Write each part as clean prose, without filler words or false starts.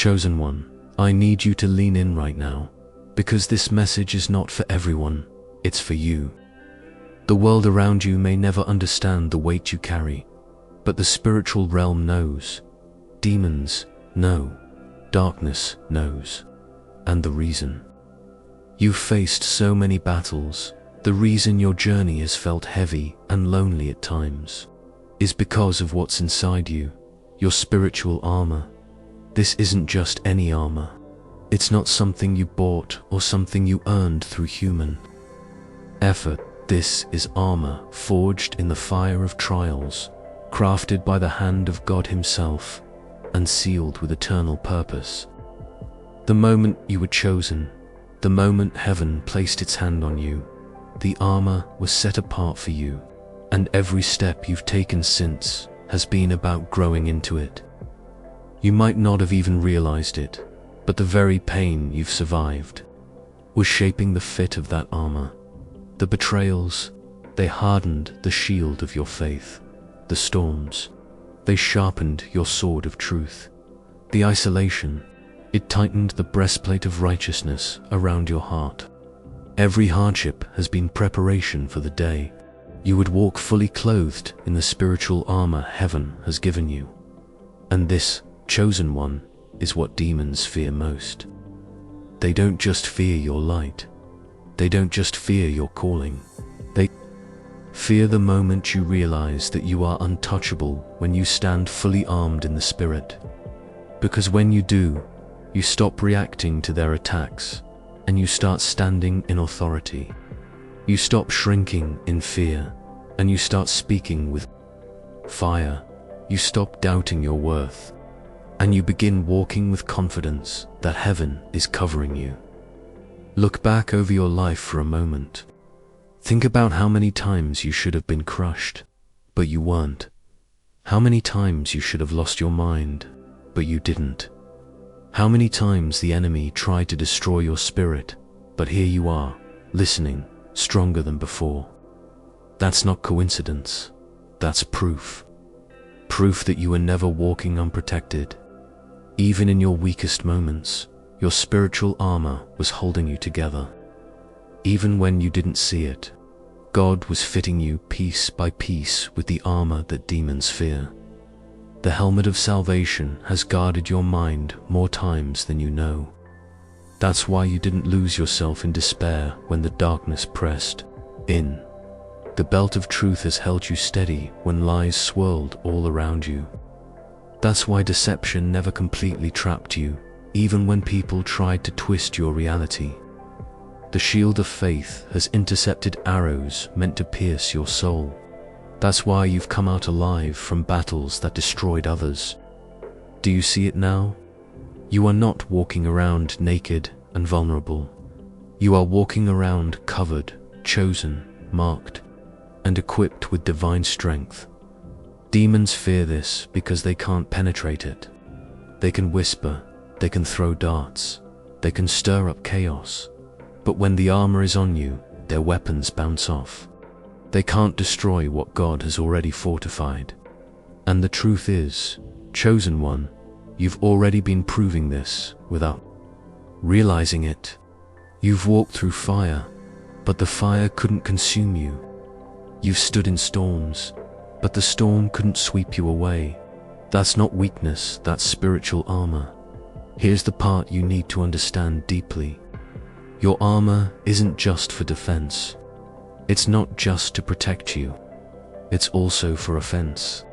Chosen one, I need you to lean in right now, because this message is not for everyone, it's for you. The world around you may never understand the weight you carry, but the spiritual realm knows. Demons know. Darkness knows. And the reason. You've faced so many battles, the reason your journey has felt heavy and lonely at times, is because of what's inside you, your spiritual armor. This isn't just any armor. It's not something you bought or something you earned through human effort. This is armor forged in the fire of trials, crafted by the hand of God Himself, and sealed with eternal purpose. The moment you were chosen, the moment heaven placed its hand on you, the armor was set apart for you, and every step you've taken since has been about growing into it. You might not have even realized it, but the very pain you've survived was shaping the fit of that armor. The betrayals, they hardened the shield of your faith. The storms, they sharpened your sword of truth. The isolation, it tightened the breastplate of righteousness around your heart. Every hardship has been preparation for the day you would walk fully clothed in the spiritual armor heaven has given you. And this, chosen one, is what demons fear most. They don't just fear your light. They don't just fear your calling. They fear the moment you realize that you are untouchable when you stand fully armed in the Spirit. Because when you do, you stop reacting to their attacks, and you start standing in authority. You stop shrinking in fear, and you start speaking with fire. You stop doubting your worth, and you begin walking with confidence that heaven is covering you. Look back over your life for a moment. Think about how many times you should have been crushed, but you weren't. How many times you should have lost your mind, but you didn't. How many times the enemy tried to destroy your spirit, but here you are, listening, stronger than before. That's not coincidence. That's proof. Proof that you were never walking unprotected. Even in your weakest moments, your spiritual armor was holding you together. Even when you didn't see it, God was fitting you piece by piece with the armor that demons fear. The helmet of salvation has guarded your mind more times than you know. That's why you didn't lose yourself in despair when the darkness pressed in. The belt of truth has held you steady when lies swirled all around you. That's why deception never completely trapped you, even when people tried to twist your reality. The shield of faith has intercepted arrows meant to pierce your soul. That's why you've come out alive from battles that destroyed others. Do you see it now? You are not walking around naked and vulnerable. You are walking around covered, chosen, marked, and equipped with divine strength. Demons fear this because they can't penetrate it. They can whisper, they can throw darts, they can stir up chaos. But when the armor is on you, their weapons bounce off. They can't destroy what God has already fortified. And the truth is, chosen one, you've already been proving this without realizing it. You've walked through fire, but the fire couldn't consume you. You've stood in storms, but the storm couldn't sweep you away. That's not weakness, that's spiritual armor. Here's the part you need to understand deeply. Your armor isn't just for defense. It's not just to protect you. It's also for offense.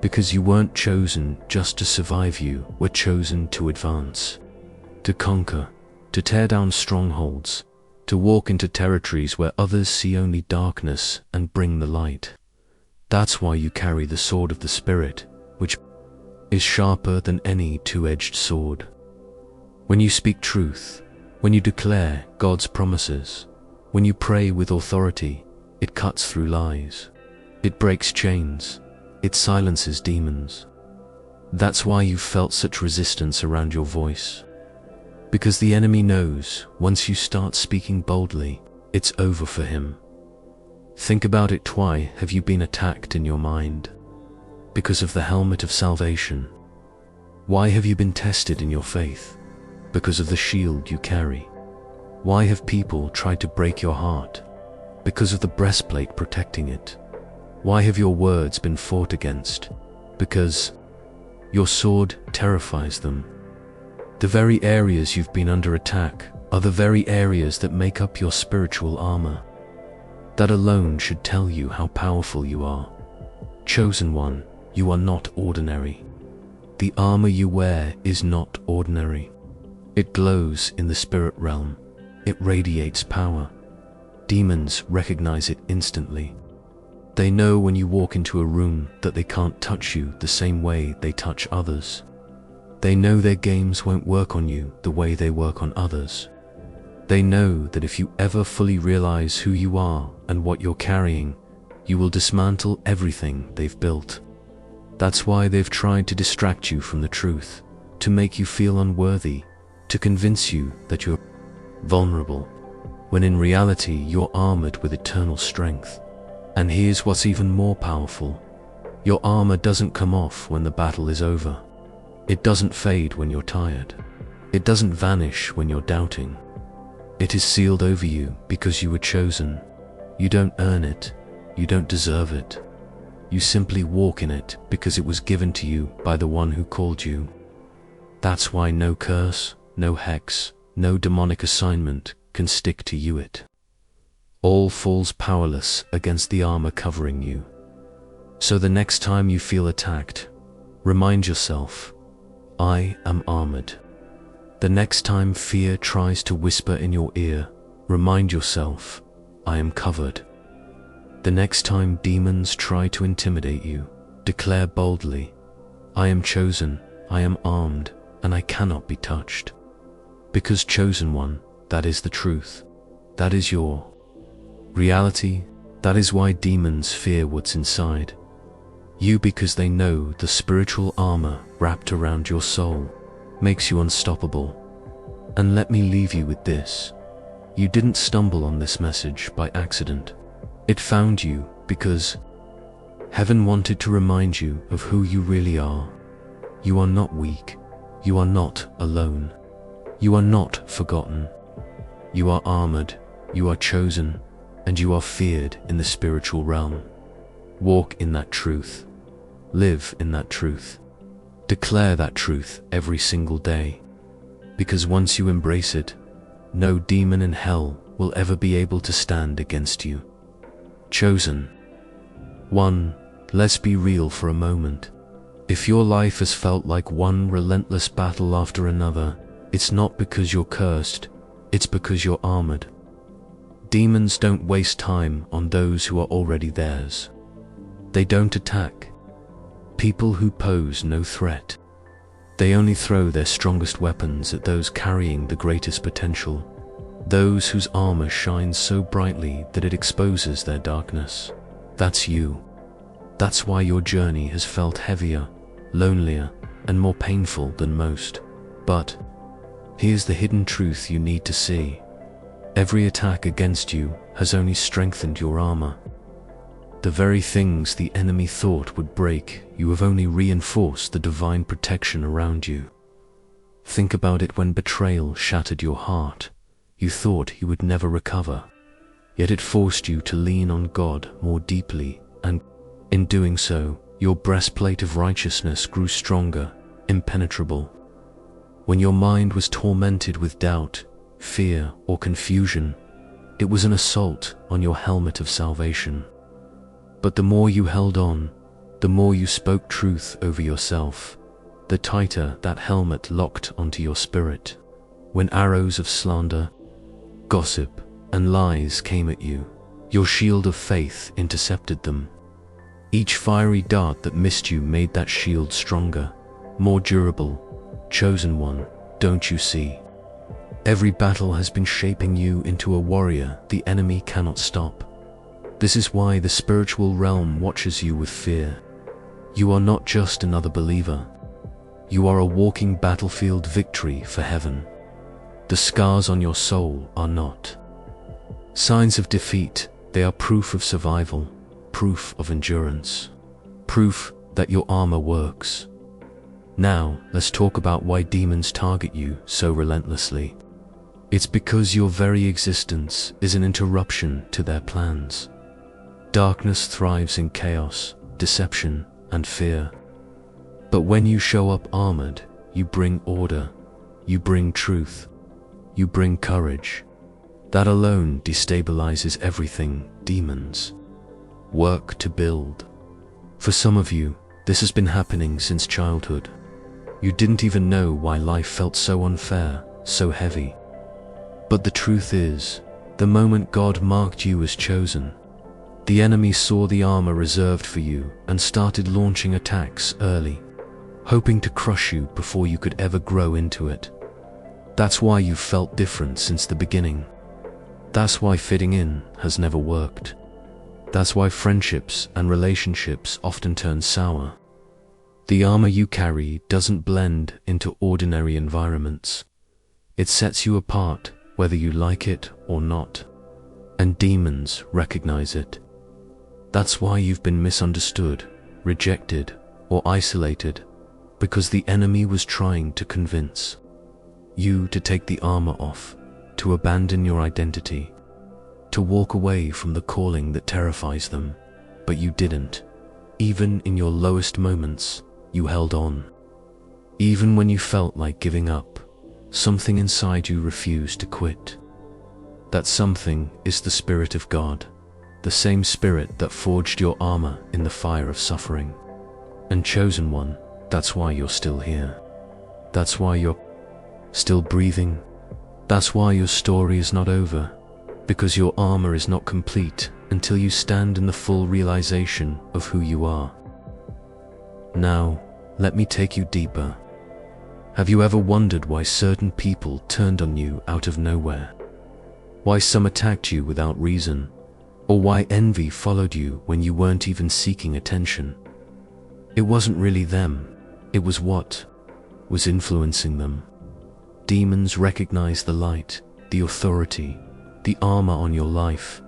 Because you weren't chosen just to survive, you were chosen to advance, to conquer, to tear down strongholds, to walk into territories where others see only darkness and bring the light. That's why you carry the sword of the Spirit, which is sharper than any two-edged sword. When you speak truth, when you declare God's promises, when you pray with authority, it cuts through lies. It breaks chains. It silences demons. That's why you've felt such resistance around your voice. Because the enemy knows once you start speaking boldly, it's over for him. Think about it. Why have you been attacked in your mind? Because of the helmet of salvation. Why have you been tested in your faith? Because of the shield you carry. Why have people tried to break your heart? Because of the breastplate protecting it. Why have your words been fought against? Because your sword terrifies them. The very areas you've been under attack are the very areas that make up your spiritual armor. That alone should tell you how powerful you are. Chosen one, you are not ordinary. The armor you wear is not ordinary. It glows in the spirit realm. It radiates power. Demons recognize it instantly. They know when you walk into a room that they can't touch you the same way they touch others. They know their games won't work on you the way they work on others. They know that if you ever fully realize who you are and what you're carrying, you will dismantle everything they've built. That's why they've tried to distract you from the truth, to make you feel unworthy, to convince you that you're vulnerable, when in reality you're armored with eternal strength. And here's what's even more powerful. Your armor doesn't come off when the battle is over. It doesn't fade when you're tired. It doesn't vanish when you're doubting. It is sealed over you because you were chosen. You don't earn it. You don't deserve it. You simply walk in it because it was given to you by the one who called you. That's why no curse, no hex, no demonic assignment can stick to you. It all falls powerless against the armor covering you. So the next time you feel attacked, remind yourself, I am armored. The next time fear tries to whisper in your ear, remind yourself, I am covered. The next time demons try to intimidate you, declare boldly, I am chosen, I am armed, and I cannot be touched. Because chosen one, that is the truth. That is your reality. That is why demons fear what's inside you, because they know the spiritual armor wrapped around your soul makes you unstoppable. And let me leave you with this. You didn't stumble on this message by accident. It found you because heaven wanted to remind you of who you really are. You are not weak. You are not alone. You are not forgotten. You are armored. You are chosen. And you are feared in the spiritual realm. Walk in that truth. Live in that truth. Declare that truth every single day. Because once you embrace it, no demon in hell will ever be able to stand against you. Chosen one, let's be real for a moment. If your life has felt like one relentless battle after another, it's not because you're cursed, it's because you're armored. Demons don't waste time on those who are already theirs. They don't attack people who pose no threat. They only throw their strongest weapons at those carrying the greatest potential, those whose armor shines so brightly that it exposes their darkness. That's you. That's why your journey has felt heavier, lonelier, and more painful than most. But here's the hidden truth you need to see. Every attack against you has only strengthened your armor. The very things the enemy thought would break, you have only reinforced the divine protection around you. Think about it. When betrayal shattered your heart, you thought you would never recover. Yet it forced you to lean on God more deeply, and in doing so, your breastplate of righteousness grew stronger, impenetrable. When your mind was tormented with doubt, fear, or confusion, it was an assault on your helmet of salvation. But the more you held on, the more you spoke truth over yourself, the tighter that helmet locked onto your spirit. When arrows of slander, gossip, and lies came at you, your shield of faith intercepted them. Each fiery dart that missed you made that shield stronger, more durable. Chosen one, don't you see? Every battle has been shaping you into a warrior the enemy cannot stop. This is why the spiritual realm watches you with fear. You are not just another believer. You are a walking battlefield victory for heaven. The scars on your soul are not signs of defeat. They are proof of survival, proof of endurance, proof that your armor works. Now, let's talk about why demons target you so relentlessly. It's because your very existence is an interruption to their plans. Darkness thrives in chaos, deception, and fear. But when you show up armored, you bring order, you bring truth, you bring courage. That alone destabilizes everything demons work to build. For some of you, this has been happening since childhood. You didn't even know why life felt so unfair, so heavy. But the truth is, the moment God marked you as chosen, the enemy saw the armor reserved for you and started launching attacks early, hoping to crush you before you could ever grow into it. That's why you've felt different since the beginning. That's why fitting in has never worked. That's why friendships and relationships often turn sour. The armor you carry doesn't blend into ordinary environments. It sets you apart whether you like it or not. And demons recognize it. That's why you've been misunderstood, rejected, or isolated, because the enemy was trying to convince you to take the armor off, to abandon your identity, to walk away from the calling that terrifies them. But you didn't. Even in your lowest moments, you held on. Even when you felt like giving up, something inside you refused to quit. That something is the Spirit of God, the same Spirit that forged your armor in the fire of suffering. And chosen one, that's why you're still here. That's why you're still breathing. That's why your story is not over, because your armor is not complete until you stand in the full realization of who you are. Now, let me take you deeper. Have you ever wondered why certain people turned on you out of nowhere? Why some attacked you without reason? Or why envy followed you when you weren't even seeking attention? It wasn't really them, it was what was influencing them. Demons recognize the light, the authority, the armor on your life,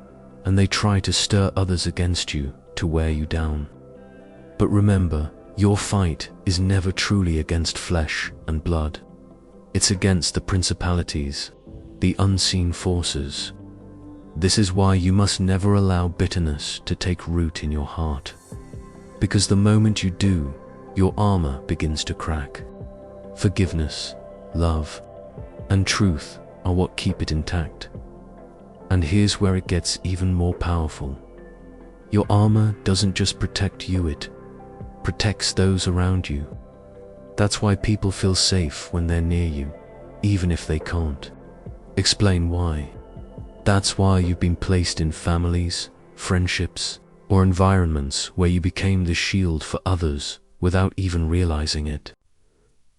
and they try to stir others against you to wear you down. But remember, your fight is never truly against flesh and blood. It's against the principalities, the unseen forces. This is why you must never allow bitterness to take root in your heart. Because the moment you do, your armor begins to crack. Forgiveness, love, and truth are what keep it intact. And here's where it gets even more powerful. Your armor doesn't just protect you, it protects those around you. That's why people feel safe when they're near you, even if they can't explain why. That's why you've been placed in families, friendships, or environments where you became the shield for others without even realizing it.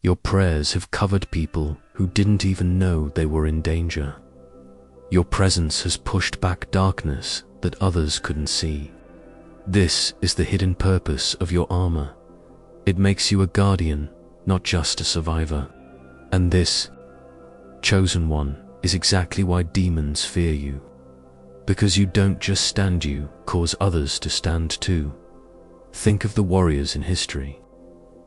Your prayers have covered people who didn't even know they were in danger. Your presence has pushed back darkness that others couldn't see. This is the hidden purpose of your armor. It makes you a guardian, not just a survivor. And this, chosen one, is exactly why demons fear you. Because you don't just stand, you cause others to stand too. Think of the warriors in history,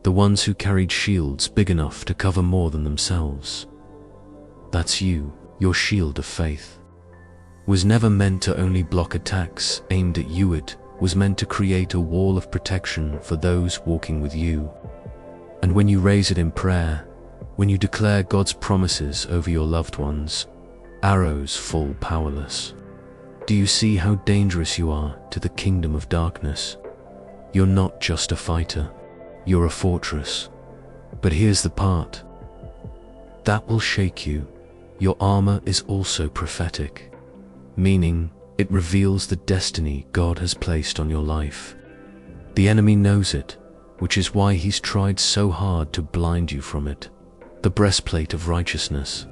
the ones who carried shields big enough to cover more than themselves. That's you. Your shield of faith was never meant to only block attacks aimed at you, it was meant to create a wall of protection for those walking with you. And when you raise it in prayer, when you declare God's promises over your loved ones, arrows fall powerless. Do you see how dangerous you are to the kingdom of darkness? You're not just a fighter, you're a fortress. But here's the part that will shake you. Your armor is also prophetic, meaning it reveals the destiny God has placed on your life. The enemy knows it, which is why he's tried so hard to blind you from it. The breastplate of righteousness.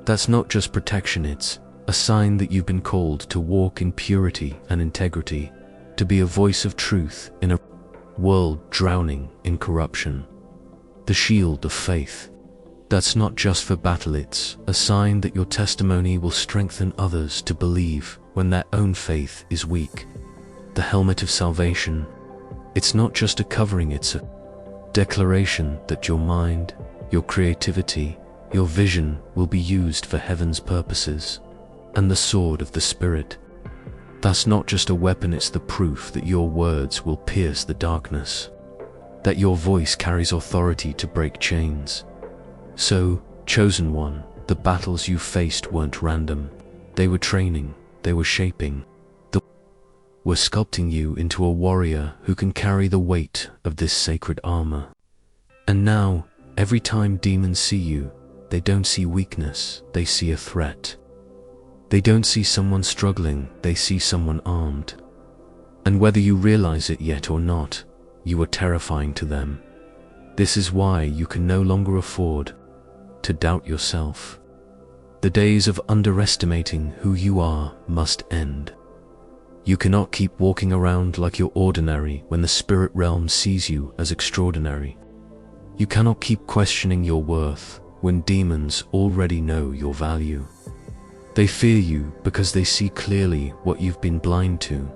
That's not just protection, it's a sign that you've been called to walk in purity and integrity, to be a voice of truth in a world drowning in corruption. The shield of faith. That's not just for battle, it's a sign that your testimony will strengthen others to believe when their own faith is weak. The helmet of salvation. It's not just a covering, it's a Declaration that your mind, your creativity, your vision will be used for heaven's purposes. And the sword of the Spirit. That's not just a weapon, it's the proof that your words will pierce the darkness. That your voice carries authority to break chains. So, chosen one, the battles you faced weren't random. They were training, they were shaping. They were sculpting you into a warrior who can carry the weight of this sacred armor. And now, every time demons see you, they don't see weakness, they see a threat. They don't see someone struggling, they see someone armed. And whether you realize it yet or not, you are terrifying to them. This is why you can no longer afford to doubt yourself. The days of underestimating who you are must end. You cannot keep walking around like you're ordinary when the spirit realm sees you as extraordinary. You cannot keep questioning your worth when demons already know your value. They fear you because they see clearly what you've been blind to.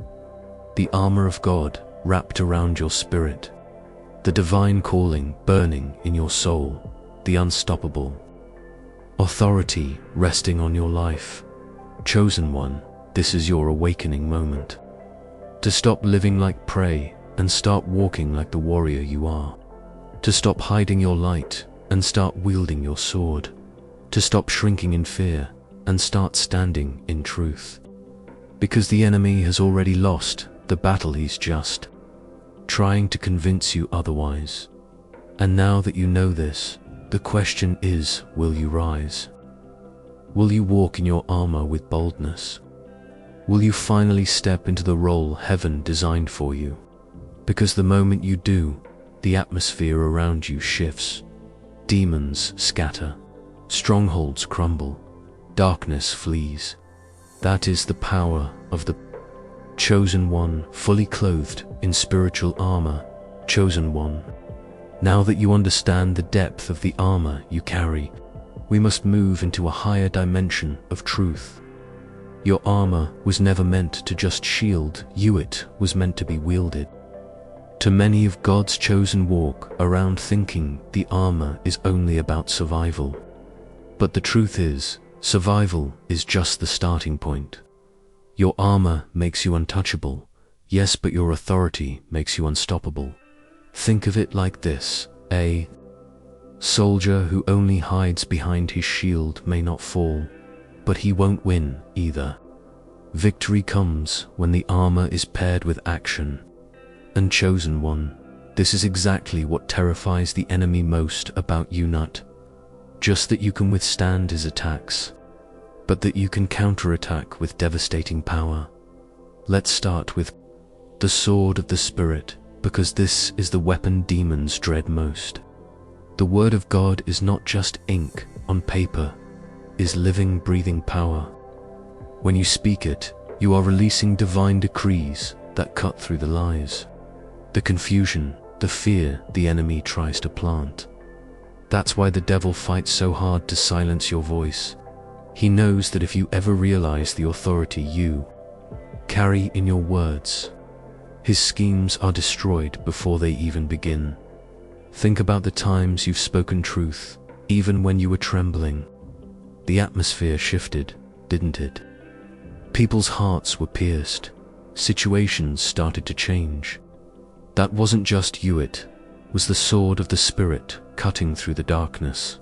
The armor of God wrapped around your spirit. The divine calling burning in your soul. The unstoppable authority resting on your life. Chosen one, this is your awakening moment. To stop living like prey and start walking like the warrior you are. To stop hiding your light and start wielding your sword. To stop shrinking in fear and start standing in truth. Because the enemy has already lost the battle, he's just trying to convince you otherwise. And now that you know this, the question is, will you rise? Will you walk in your armor with boldness? Will you finally step into the role heaven designed for you? Because the moment you do, the atmosphere around you shifts. Demons scatter, strongholds crumble, darkness flees. That is the power of the chosen one, fully clothed in spiritual armor. Chosen one. Now that you understand the depth of the armor you carry, we must move into a higher dimension of truth. Your armor was never meant to just shield you, it was meant to be wielded. To many of God's chosen walk around thinking the armor is only about survival. But the truth is, survival is just the starting point. Your armor makes you untouchable, yes, but your authority makes you unstoppable. Think of it like this: a soldier who only hides behind his shield may not fall, but he won't win either. Victory comes when the armor is paired with action. And chosen one, this is exactly what terrifies the enemy most about you, not just that you can withstand his attacks, but that you can counterattack with devastating power. Let's start with the sword of the Spirit, because this is the weapon demons dread most. The Word of God is not just ink on paper, is living, breathing power. When you speak it, you are releasing divine decrees that cut through the lies, the confusion, the fear the enemy tries to plant. That's why the devil fights so hard to silence your voice. He knows that if you ever realize the authority you carry in your words, his schemes are destroyed before they even begin. Think about the times you've spoken truth, even when you were trembling. The atmosphere shifted, didn't it? People's hearts were pierced. Situations started to change. That wasn't just you, it was the sword of the Spirit cutting through the darkness.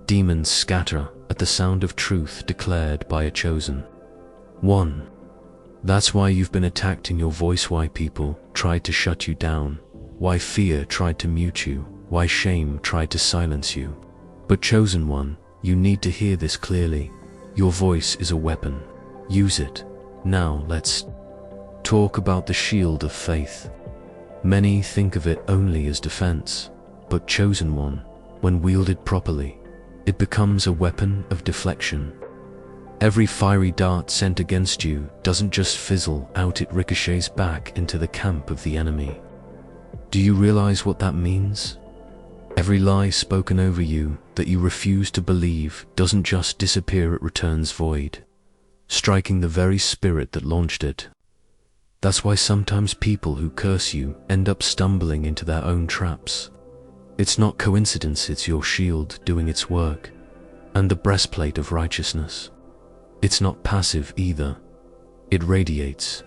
Demons scatter at the sound of truth declared by a chosen one. That's why you've been attacked in your voice, why people tried to shut you down, why fear tried to mute you, why shame tried to silence you. But chosen one, you need to hear this clearly. Your voice is a weapon. Use it. Now let's talk about the shield of faith. Many think of it only as defense, but chosen one, when wielded properly, it becomes a weapon of deflection. Every fiery dart sent against you doesn't just fizzle out, it ricochets back into the camp of the enemy. Do you realize what that means? Every lie spoken over you that you refuse to believe doesn't just disappear, it returns void, striking the very spirit that launched it. That's why sometimes people who curse you end up stumbling into their own traps. It's not coincidence, it's your shield doing its work, and the breastplate of righteousness. It's not passive either. It radiates.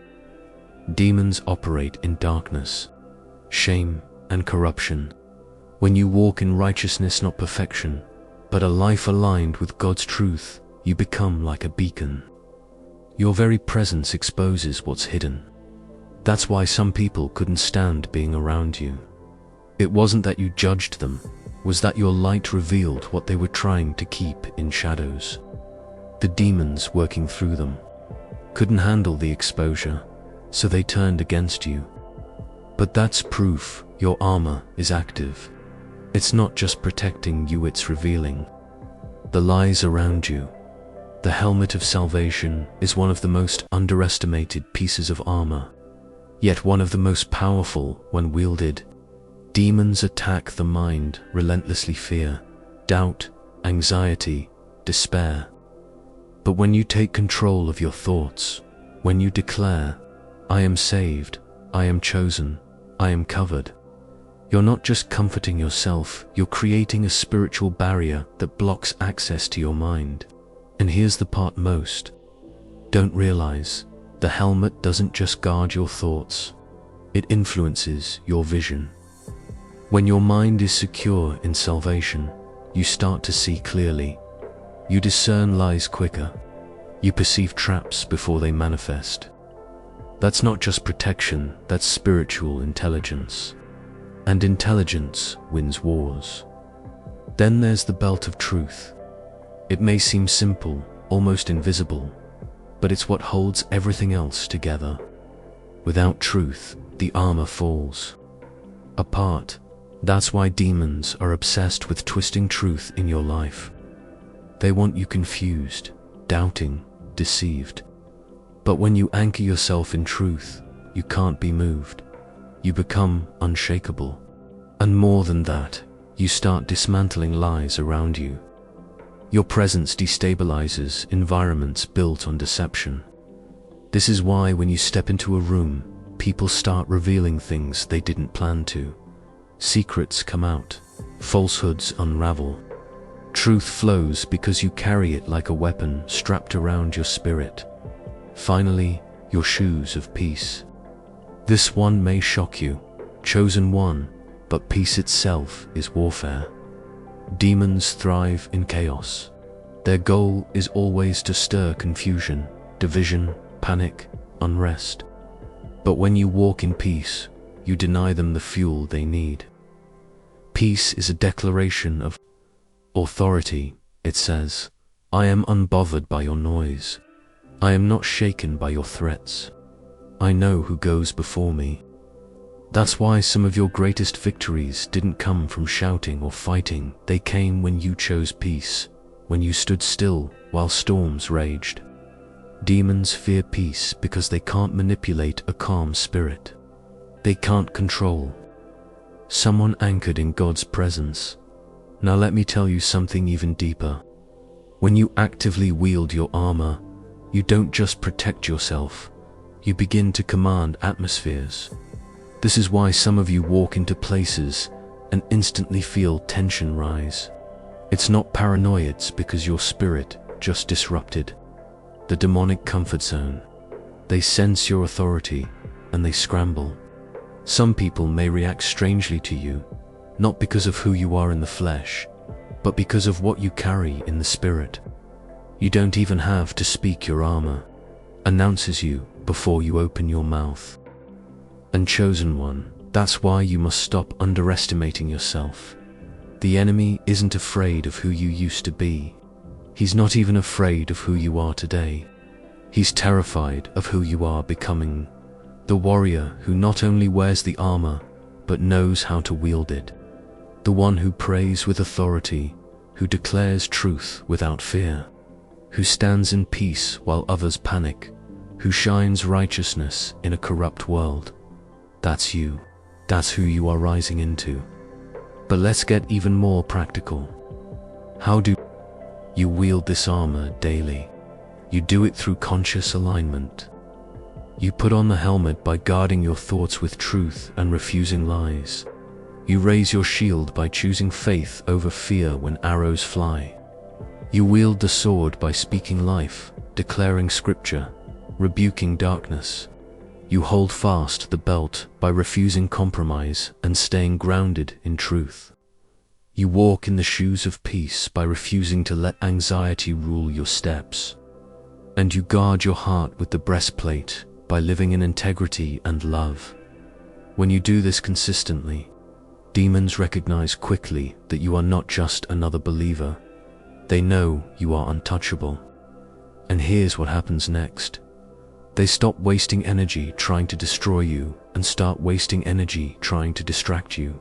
Demons operate in darkness, shame, and corruption. When you walk in righteousness, not perfection, but a life aligned with God's truth, you become like a beacon. Your very presence exposes what's hidden. That's why some people couldn't stand being around you. It wasn't that you judged them, it was that your light revealed what they were trying to keep in shadows. The demons working through them couldn't handle the exposure, so they turned against you. But that's proof your armor is active. It's not just protecting you, it's revealing the lies around you. The helmet of salvation is one of the most underestimated pieces of armor, yet one of the most powerful when wielded. Demons attack the mind relentlessly: fear, doubt, anxiety, despair. But when you take control of your thoughts, when you declare, "I am saved, I am chosen, I am covered," you're not just comforting yourself, you're creating a spiritual barrier that blocks access to your mind. And here's the part most don't realize: the helmet doesn't just guard your thoughts, it influences your vision. When your mind is secure in salvation, you start to see clearly. You discern lies quicker. You perceive traps before they manifest. That's not just protection, that's spiritual intelligence. And intelligence wins wars. Then there's the belt of truth. It may seem simple, almost invisible, but it's what holds everything else together. Without truth, the armor falls apart. That's why demons are obsessed with twisting truth in your life. They want you confused, doubting, deceived. But when you anchor yourself in truth, you can't be moved. You become unshakable. And more than that, you start dismantling lies around you. Your presence destabilizes environments built on deception. This is why when you step into a room, people start revealing things they didn't plan to. Secrets come out, falsehoods unravel. Truth flows because you carry it like a weapon strapped around your spirit. Finally, your shoes of peace. This one may shock you, chosen one, but peace itself is warfare. Demons thrive in chaos. Their goal is always to stir confusion, division, panic, unrest. But when you walk in peace, you deny them the fuel they need. Peace is a declaration of authority. It says, "I am unbothered by your noise. I am not shaken by your threats. I know who goes before me." That's why some of your greatest victories didn't come from shouting or fighting. They came when you chose peace, when you stood still while storms raged. Demons fear peace because they can't manipulate a calm spirit. They can't control someone anchored in God's presence. Now let me tell you something even deeper. When you actively wield your armor, you don't just protect yourself, you begin to command atmospheres. This is why some of you walk into places and instantly feel tension rise. It's not paranoia, it's because your spirit just disrupted the demonic comfort zone. They sense your authority and they scramble. Some people may react strangely to you, not because of who you are in the flesh, but because of what you carry in the spirit. You don't even have to speak, your armor announces you before you open your mouth. And chosen one, that's why you must stop underestimating yourself. The enemy isn't afraid of who you used to be. He's not even afraid of who you are today. He's terrified of who you are becoming. The warrior who not only wears the armor, but knows how to wield it. The one who prays with authority, who declares truth without fear, who stands in peace while others panic, who shines righteousness in a corrupt world. That's you. That's who you are rising into. But let's get even more practical. How do you wield this armor daily? You do it through conscious alignment. You put on the helmet by guarding your thoughts with truth and refusing lies. You raise your shield by choosing faith over fear when arrows fly. You wield the sword by speaking life, declaring scripture, rebuking darkness. You hold fast the belt by refusing compromise and staying grounded in truth. You walk in the shoes of peace by refusing to let anxiety rule your steps. And you guard your heart with the breastplate by living in integrity and love. When you do this consistently, demons recognize quickly that you are not just another believer. They know you are untouchable. And here's what happens next. They stop wasting energy trying to destroy you and start wasting energy trying to distract you.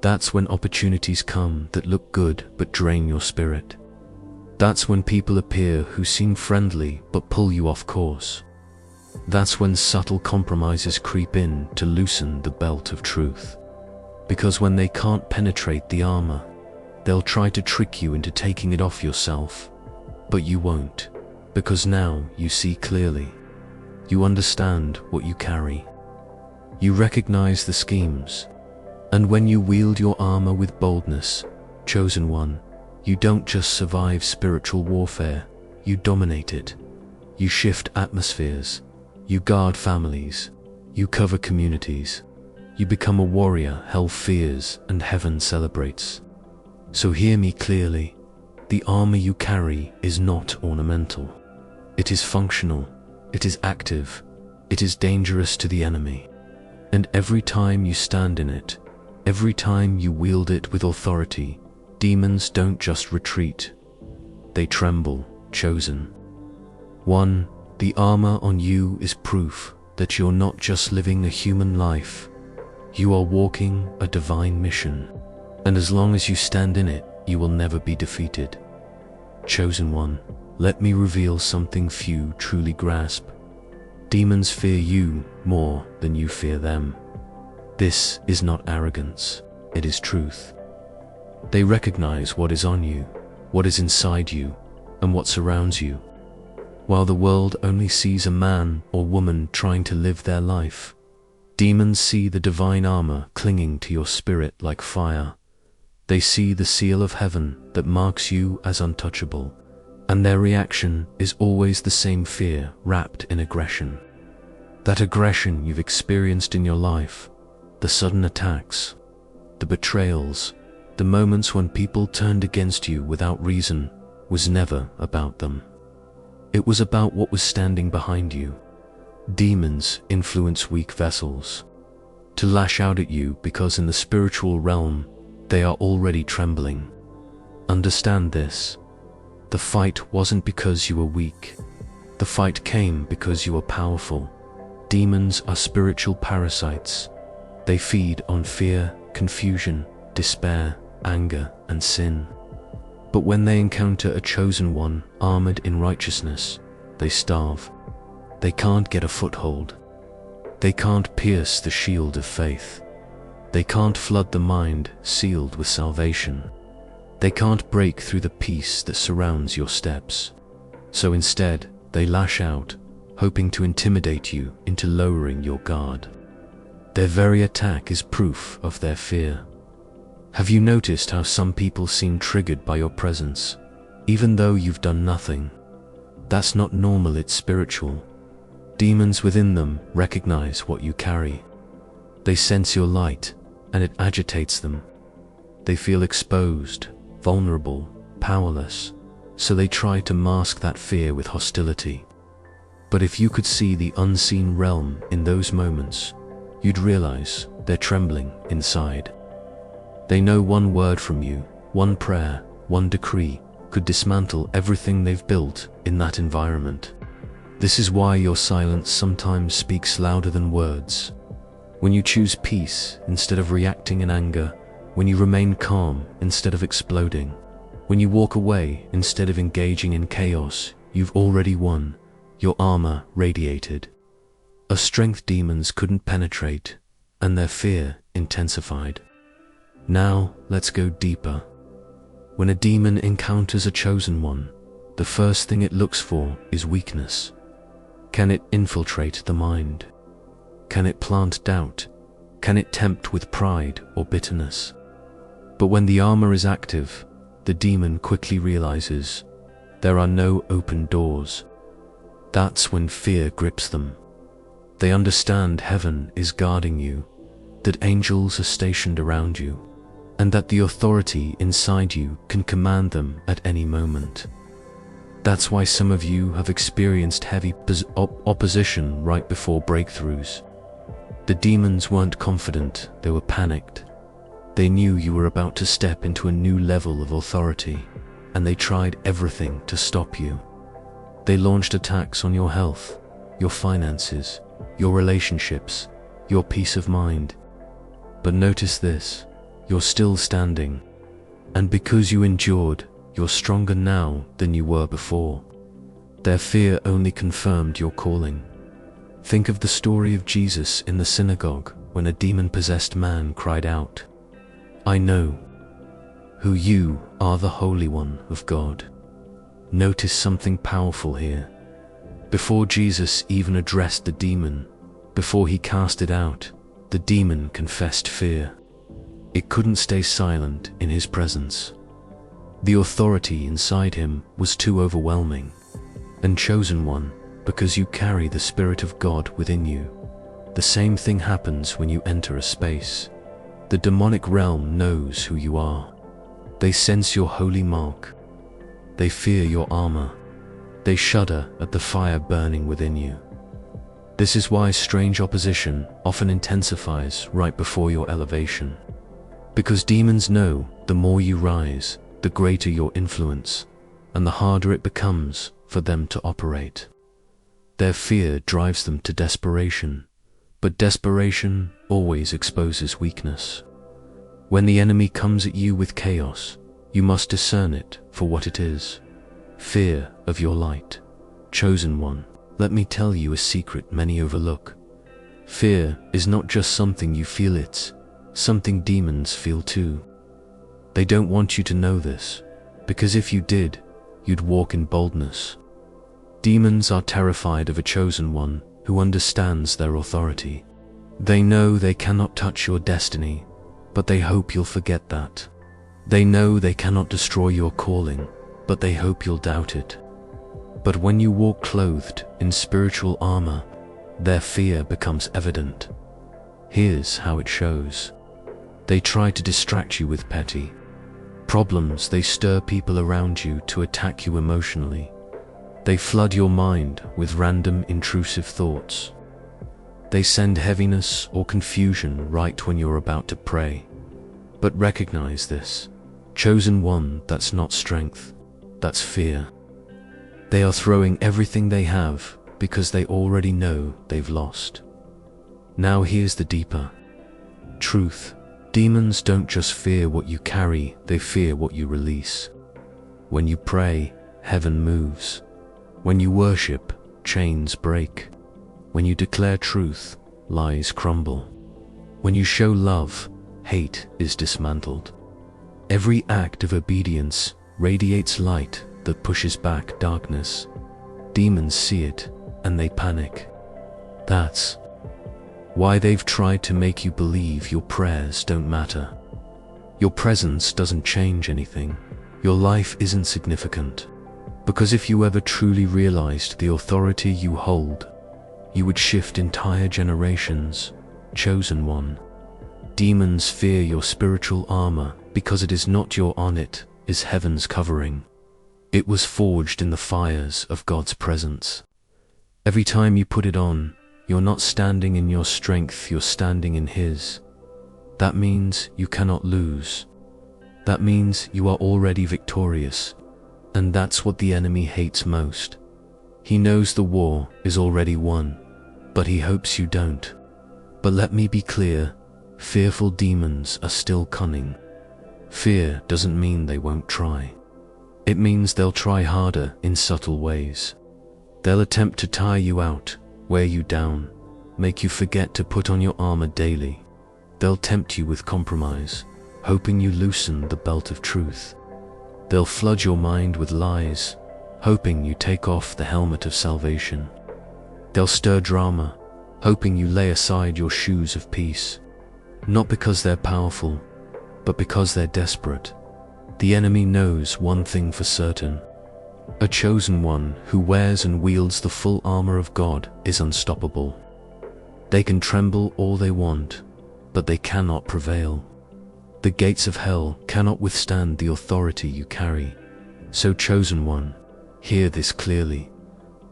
That's when opportunities come that look good but drain your spirit. That's when people appear who seem friendly but pull you off course. That's when subtle compromises creep in to loosen the belt of truth. Because when they can't penetrate the armor, they'll try to trick you into taking it off yourself. But you won't, because now you see clearly. You understand what you carry. You recognize the schemes. And when you wield your armor with boldness, chosen one, you don't just survive spiritual warfare, you dominate it. You shift atmospheres. You guard families. You cover communities. You become a warrior hell fears and heaven celebrates. So hear me clearly. The armor you carry is not ornamental. It is functional. It is active. It is dangerous to the enemy. And every time you stand in it, every time you wield it with authority, demons don't just retreat. They tremble, chosen. 1. The armor on you is proof that you're not just living a human life. You are walking a divine mission. And as long as you stand in it, you will never be defeated. Chosen one, let me reveal something few truly grasp. Demons fear you more than you fear them. This is not arrogance, it is truth. They recognize what is on you, what is inside you, and what surrounds you. While the world only sees a man or woman trying to live their life, demons see the divine armor clinging to your spirit like fire. They see the seal of heaven that marks you as untouchable, and their reaction is always the same fear wrapped in aggression. That aggression you've experienced in your life, the sudden attacks, the betrayals, the moments when people turned against you without reason, was never about them. It was about what was standing behind you. Demons influence weak vessels to lash out at you because in the spiritual realm, they are already trembling. Understand this. The fight wasn't because you were weak. The fight came because you were powerful. Demons are spiritual parasites. They feed on fear, confusion, despair, anger, and sin. But when they encounter a chosen one armored in righteousness, they starve. They can't get a foothold. They can't pierce the shield of faith. They can't flood the mind sealed with salvation. They can't break through the peace that surrounds your steps. So instead, they lash out, hoping to intimidate you into lowering your guard. Their very attack is proof of their fear. Have you noticed how some people seem triggered by your presence, even though you've done nothing? That's not normal, it's spiritual. Demons within them recognize what you carry. They sense your light, and it agitates them. They feel exposed, vulnerable, powerless, so they try to mask that fear with hostility. But if you could see the unseen realm in those moments, you'd realize they're trembling inside. They know one word from you, one prayer, one decree, could dismantle everything they've built in that environment. This is why your silence sometimes speaks louder than words. When you choose peace instead of reacting in anger, when you remain calm instead of exploding, when you walk away instead of engaging in chaos, you've already won. Your armor radiated. A strength demons couldn't penetrate, and their fear intensified. Now, let's go deeper. When a demon encounters a chosen one, the first thing it looks for is weakness. Can it infiltrate the mind? Can it plant doubt? can it tempt with pride or bitterness. But when the armor is active, the demon quickly realizes there are no open doors. That's when fear grips them. They understand heaven is guarding you, that angels are stationed around you, and that the authority inside you can command them at any moment. That's why some of you have experienced heavy opposition right before breakthroughs. The demons weren't confident, they were panicked. They knew you were about to step into a new level of authority, and they tried everything to stop you. They launched attacks on your health, your finances, your relationships, your peace of mind. But notice this, you're still standing. And because you endured, you're stronger now than you were before. Their fear only confirmed your calling. Think of the story of Jesus in the synagogue when a demon-possessed man cried out, "I know who you are, the Holy One of God." Notice something powerful here. Before Jesus even addressed the demon, before he cast it out, the demon confessed fear. It couldn't stay silent in his presence. The authority inside him was too overwhelming. And chosen one, because you carry the Spirit of God within you. The same thing happens when you enter a space. The demonic realm knows who you are. They sense your holy mark. They fear your armor. They shudder at the fire burning within you. This is why strange opposition often intensifies right before your elevation. Because demons know the more you rise, the greater your influence, and the harder it becomes for them to operate. Their fear drives them to desperation, but desperation always exposes weakness. When the enemy comes at you with chaos, you must discern it for what it is. Fear of your light. Chosen one, let me tell you a secret many overlook. Fear is not just something you feel, it's something demons feel too. They don't want you to know this, because if you did, you'd walk in boldness. Demons are terrified of a chosen one who understands their authority. They know they cannot touch your destiny, but they hope you'll forget that. They know they cannot destroy your calling, but they hope you'll doubt it. But when you walk clothed in spiritual armor, their fear becomes evident. Here's how it shows. They try to distract you with petty problems. They stir people around you to attack you emotionally. They flood your mind with random intrusive thoughts. They send heaviness or confusion right when you're about to pray. But recognize this. Chosen one, that's not strength, that's fear. They are throwing everything they have because they already know they've lost. Now here's the deeper truth. Demons don't just fear what you carry, they fear what you release. When you pray, heaven moves. When you worship, chains break. When you declare truth, lies crumble. When you show love, hate is dismantled. Every act of obedience radiates light that pushes back darkness. Demons see it, and they panic. That's why they've tried to make you believe your prayers don't matter. Your presence doesn't change anything. Your life isn't significant. Because if you ever truly realized the authority you hold, you would shift entire generations. Chosen one. Demons fear your spiritual armor because it is not your on, it is heaven's covering. It was forged in the fires of God's presence. Every time you put it on, you're not standing in your strength, you're standing in His. That means you cannot lose. That means you are already victorious. And that's what the enemy hates most. He knows the war is already won, but he hopes you don't. But let me be clear, fearful demons are still cunning. Fear doesn't mean they won't try. It means they'll try harder in subtle ways. They'll attempt to tire you out, wear you down, make you forget to put on your armor daily. They'll tempt you with compromise, hoping you loosen the belt of truth. They'll flood your mind with lies, hoping you take off the helmet of salvation. They'll stir drama, hoping you lay aside your shoes of peace. not because they're powerful, but because they're desperate. The enemy knows one thing for certain. A chosen one who wears and wields the full armor of God is unstoppable. They can tremble all they want, but they cannot prevail. The gates of hell cannot withstand the authority you carry. So, chosen one, hear this clearly.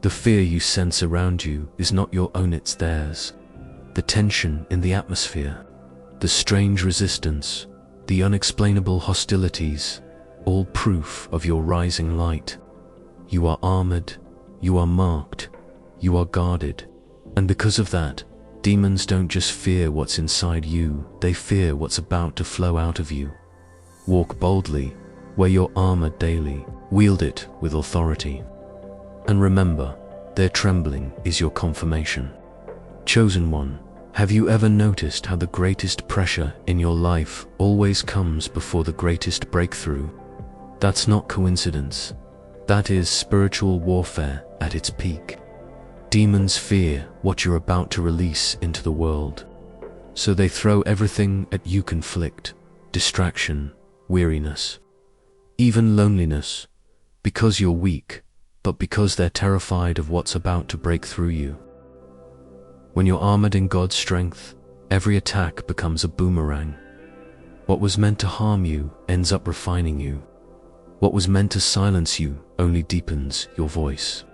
The fear you sense around you is not your own, it's theirs. The tension in the atmosphere, the strange resistance, the unexplainable hostilities, all proof of your rising light. You are armored, you are marked, you are guarded, and because of that, demons don't just fear what's inside you, they fear what's about to flow out of you. Walk boldly, wear your armor daily, wield it with authority. And remember, their trembling is your confirmation. Chosen one, have you ever noticed how the greatest pressure in your life always comes before the greatest breakthrough? That's not coincidence. That is spiritual warfare at its peak. Demons fear what you're about to release into the world. So they throw everything at you: conflict, distraction, weariness, even loneliness, because you're weak, but because they're terrified of what's about to break through you. When you're armored in God's strength, every attack becomes a boomerang. What was meant to harm you ends up refining you. What was meant to silence you only deepens your voice.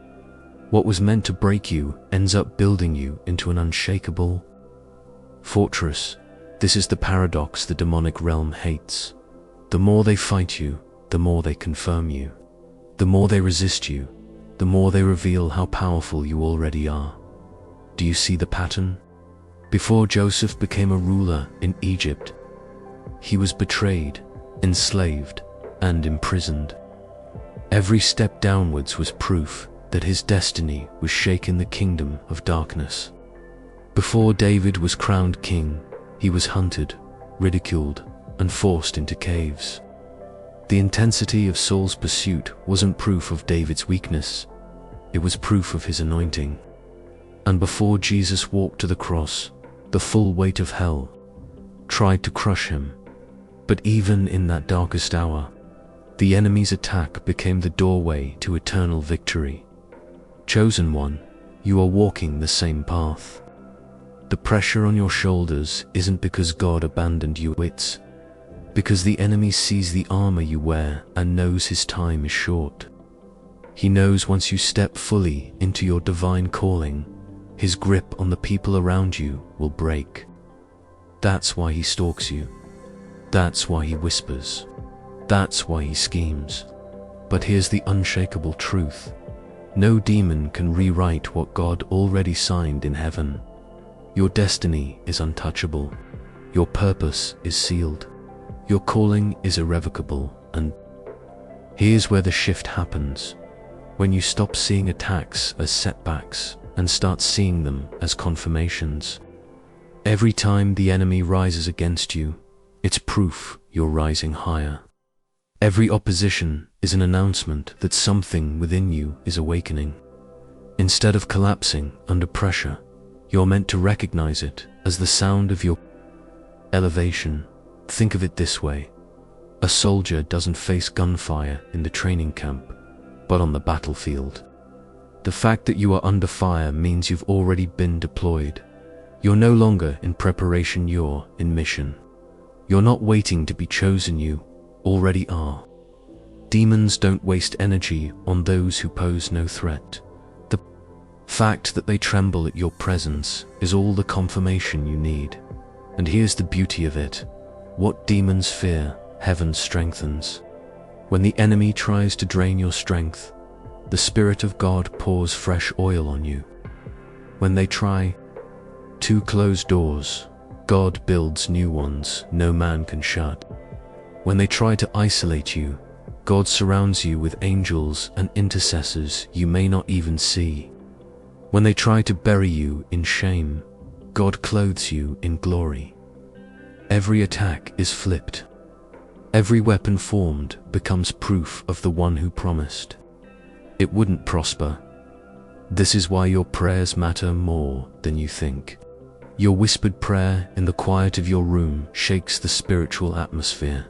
What was meant to break you ends up building you into an unshakable fortress. This is the paradox the demonic realm hates. The more they fight you, the more they confirm you. The more they resist you, the more they reveal how powerful you already are. Do you see the pattern? Before Joseph became a ruler in Egypt, he was betrayed, enslaved, and imprisoned. Every step downwards was proof that his destiny was shaking the kingdom of darkness. Before David was crowned king, he was hunted, ridiculed, and forced into caves. The intensity of Saul's pursuit wasn't proof of David's weakness, it was proof of his anointing. And before Jesus walked to the cross, the full weight of hell tried to crush him. But even in that darkest hour, the enemy's attack became the doorway to eternal victory. Chosen one, you are walking the same path. The pressure on your shoulders isn't because God abandoned you, it's because the enemy sees the armor you wear and knows his time is short. He knows once you step fully into your divine calling, his grip on the people around you will break. That's why he stalks you. That's why he whispers. That's why he schemes. But here's the unshakable truth. No demon can rewrite what God already signed in heaven. Your destiny is untouchable. Your purpose is sealed. Your calling is irrevocable. And here's where the shift happens. When you stop seeing attacks as setbacks and start seeing them as confirmations. Every time the enemy rises against you, it's proof you're rising higher. Every opposition is an announcement that something within you is awakening. Instead of collapsing under pressure, you're meant to recognize it as the sound of your elevation. Think of it this way. A soldier doesn't face gunfire in the training camp, but on the battlefield. The fact that you are under fire means you've already been deployed. You're no longer in preparation, you're in mission. You're not waiting to be chosen, you already are. Demons don't waste energy on those who pose no threat. The fact that they tremble at your presence is all the confirmation you need. And here's the beauty of it. What demons fear, heaven strengthens. When the enemy tries to drain your strength, the Spirit of God pours fresh oil on you. When they try to close doors, God builds new ones no man can shut. When they try to isolate you, God surrounds you with angels and intercessors you may not even see. When they try to bury you in shame, God clothes you in glory. Every attack is flipped. Every weapon formed becomes proof of the one who promised. It wouldn't prosper. This is why your prayers matter more than you think. Your whispered prayer in the quiet of your room shakes the spiritual atmosphere.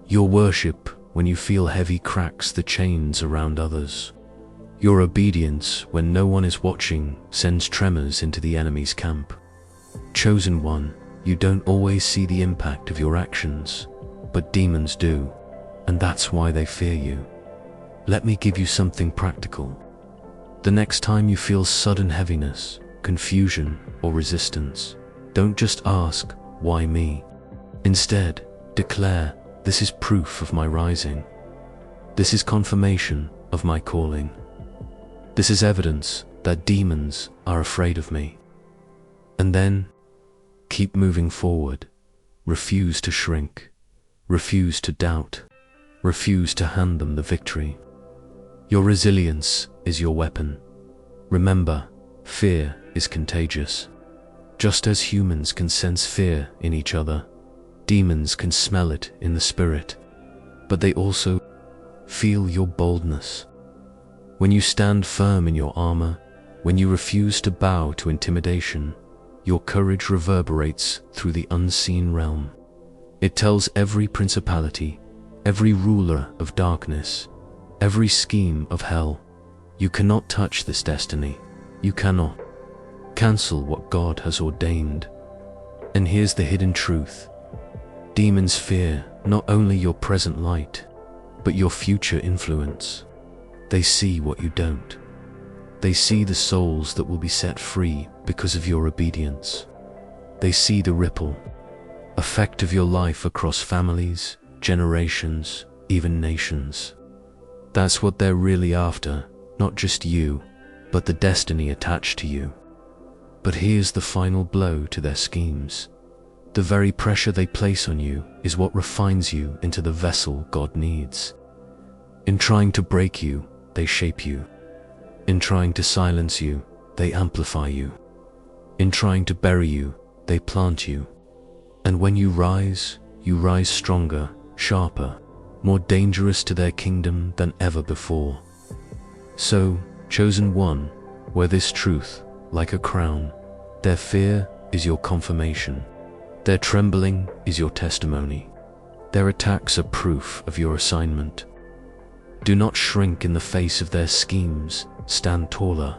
Your worship, when you feel heavy, cracks the chains around others. Your obedience, when no one is watching, sends tremors into the enemy's camp. Chosen one, you don't always see the impact of your actions, but demons do, and that's why they fear you. Let me give you something practical. The next time you feel sudden heaviness, confusion, or resistance, don't just ask, "Why me?" Instead, declare, "This is proof of my rising. This is confirmation of my calling. This is evidence that demons are afraid of me." And then, keep moving forward. Refuse to shrink. Refuse to doubt. Refuse to hand them the victory. Your resilience is your weapon. Remember, fear is contagious. Just as humans can sense fear in each other, demons can smell it in the spirit, but they also feel your boldness. When you stand firm in your armor, when you refuse to bow to intimidation, your courage reverberates through the unseen realm. It tells every principality, every ruler of darkness, every scheme of hell, you cannot touch this destiny. You cannot cancel what God has ordained. And here's the hidden truth. Demons fear not only your present light, but your future influence. They see what you don't. They see the souls that will be set free because of your obedience. They see the ripple effect of your life across families, generations, even nations. That's what they're really after, not just you, but the destiny attached to you. But here's the final blow to their schemes. The very pressure they place on you is what refines you into the vessel God needs. In trying to break you, they shape you. In trying to silence you, they amplify you. In trying to bury you, they plant you. And when you rise stronger, sharper, more dangerous to their kingdom than ever before. So, chosen one, wear this truth like a crown. Their fear is your confirmation. Their trembling is your testimony. Their attacks are proof of your assignment. Do not shrink in the face of their schemes, stand taller.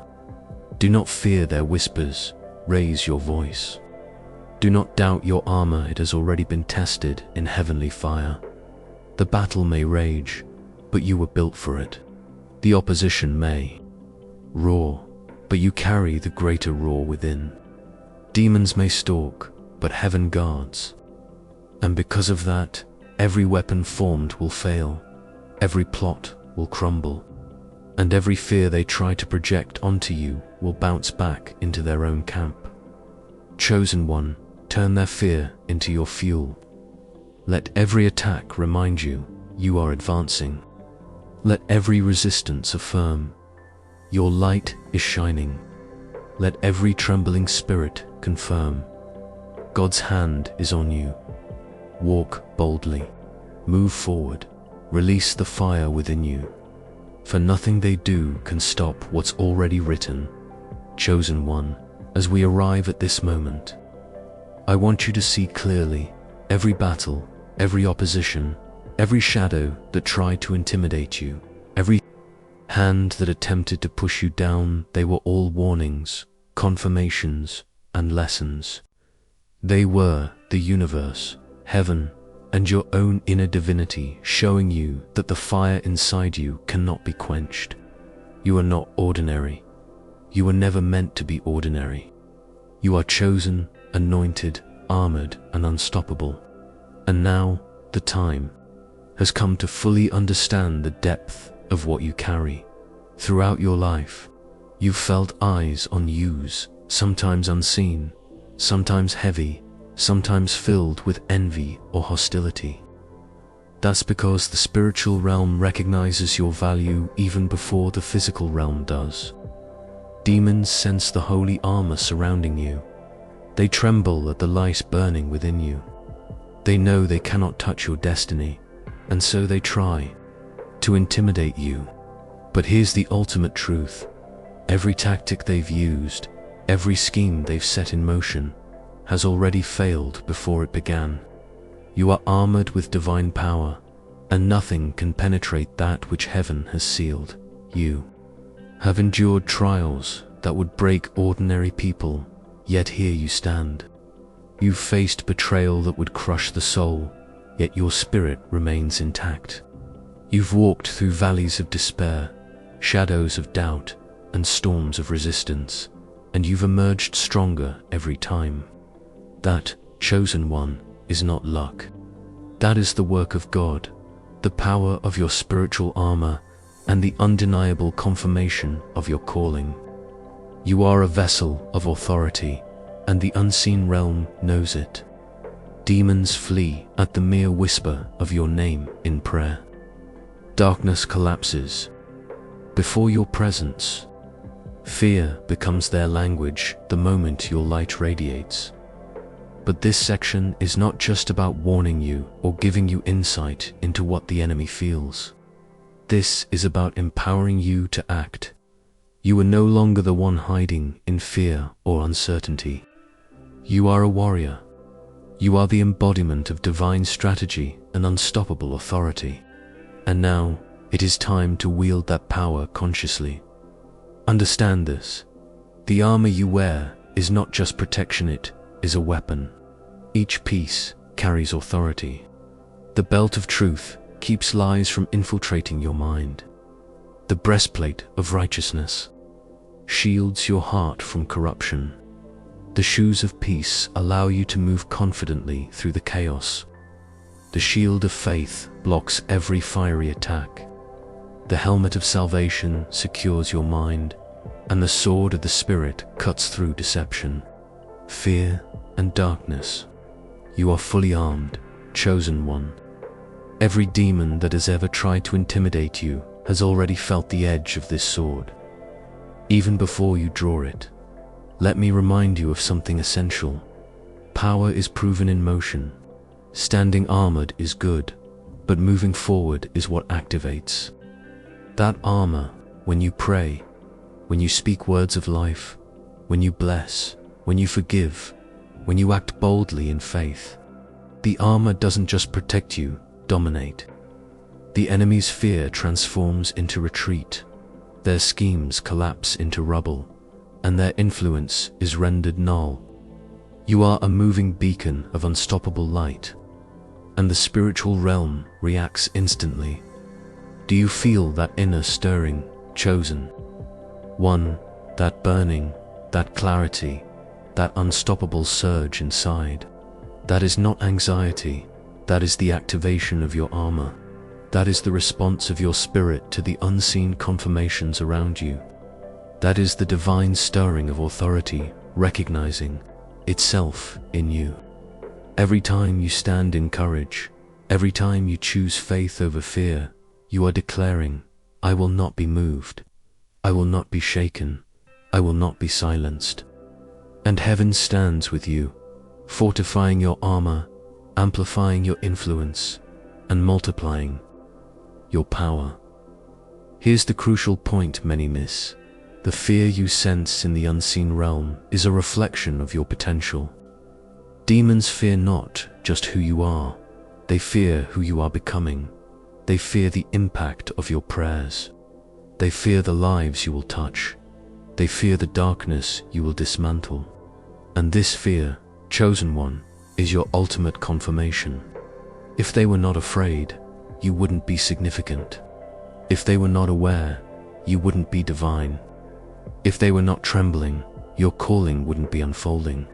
Do not fear their whispers, raise your voice. Do not doubt your armor, it has already been tested in heavenly fire. The battle may rage, but you were built for it. The opposition may roar, but you carry the greater roar within. Demons may stalk, but heaven guards. And because of that, every weapon formed will fail, every plot will crumble, and every fear they try to project onto you will bounce back into their own camp. Chosen one, turn their fear into your fuel. Let every attack remind you, you are advancing. Let every resistance affirm, your light is shining. Let every trembling spirit confirm, God's hand is on you. Walk boldly, move forward, release the fire within you. For nothing they do can stop what's already written. Chosen one, as we arrive at this moment, I want you to see clearly every battle, every opposition, every shadow that tried to intimidate you, every hand that attempted to push you down. They were all warnings, confirmations, and lessons. They were the universe, heaven, and your own inner divinity showing you that the fire inside you cannot be quenched. You are not ordinary. You were never meant to be ordinary. You are chosen, anointed, armored, and unstoppable. And now, the time has come to fully understand the depth of what you carry. Throughout your life, you've felt eyes on yous, sometimes unseen, sometimes heavy, sometimes filled with envy or hostility. That's because the spiritual realm recognizes your value even before the physical realm does. Demons sense the holy armor surrounding you. They tremble at the light burning within you. They know they cannot touch your destiny, and so they try to intimidate you. But here's the ultimate truth. Every tactic they've used, Every scheme they've set in motion has already failed before it began. You are armored with divine power, and nothing can penetrate that which heaven has sealed. You have endured trials that would break ordinary people, yet here you stand. You've faced betrayal that would crush the soul, yet your spirit remains intact. You've walked through valleys of despair, shadows of doubt, and storms of resistance, and you've emerged stronger every time. That, chosen one, is not luck. That is the work of God, the power of your spiritual armor, and the undeniable confirmation of your calling. You are a vessel of authority, and the unseen realm knows it. Demons flee at the mere whisper of your name in prayer. Darkness collapses before your presence. Fear becomes their language the moment your light radiates. But this section is not just about warning you or giving you insight into what the enemy feels. This is about empowering you to act. You are no longer the one hiding in fear or uncertainty. You are a warrior. You are the embodiment of divine strategy and unstoppable authority. And now, it is time to wield that power consciously. Understand this. The armor you wear is not just protection, it is a weapon. Each piece carries authority. The belt of truth keeps lies from infiltrating your mind. The breastplate of righteousness shields your heart from corruption. The shoes of peace allow you to move confidently through the chaos. The shield of faith blocks every fiery attack. The helmet of salvation secures your mind, and the sword of the Spirit cuts through deception, fear, and darkness. You are fully armed, chosen one. Every demon that has ever tried to intimidate you has already felt the edge of this sword. Even before you draw it, let me remind you of something essential. Power is proven in motion. Standing armored is good, but moving forward is what activates. That armor, when you pray, when you speak words of life, when you bless, when you forgive, when you act boldly in faith, the armor doesn't just protect you, dominate. The enemy's fear transforms into retreat. Their schemes collapse into rubble, and their influence is rendered null. You are a moving beacon of unstoppable light, and the spiritual realm reacts instantly. Do you feel that inner stirring, chosen one, that burning, that clarity, that unstoppable surge inside? That is not anxiety, that is the activation of your armor. That is the response of your spirit to the unseen confirmations around you. That is the divine stirring of authority, recognizing itself in you. Every time you stand in courage, every time you choose faith over fear, you are declaring, I will not be moved. I will not be shaken. I will not be silenced. And heaven stands with you, fortifying your armor, amplifying your influence, and multiplying your power. Here's the crucial point many miss. The fear you sense in the unseen realm is a reflection of your potential. Demons fear not just who you are, they fear who you are becoming. They fear the impact of your prayers. They fear the lives you will touch. They fear the darkness you will dismantle. And this fear, chosen one, is your ultimate confirmation. If they were not afraid, you wouldn't be significant. If they were not aware, you wouldn't be divine. If they were not trembling, your calling wouldn't be unfolding.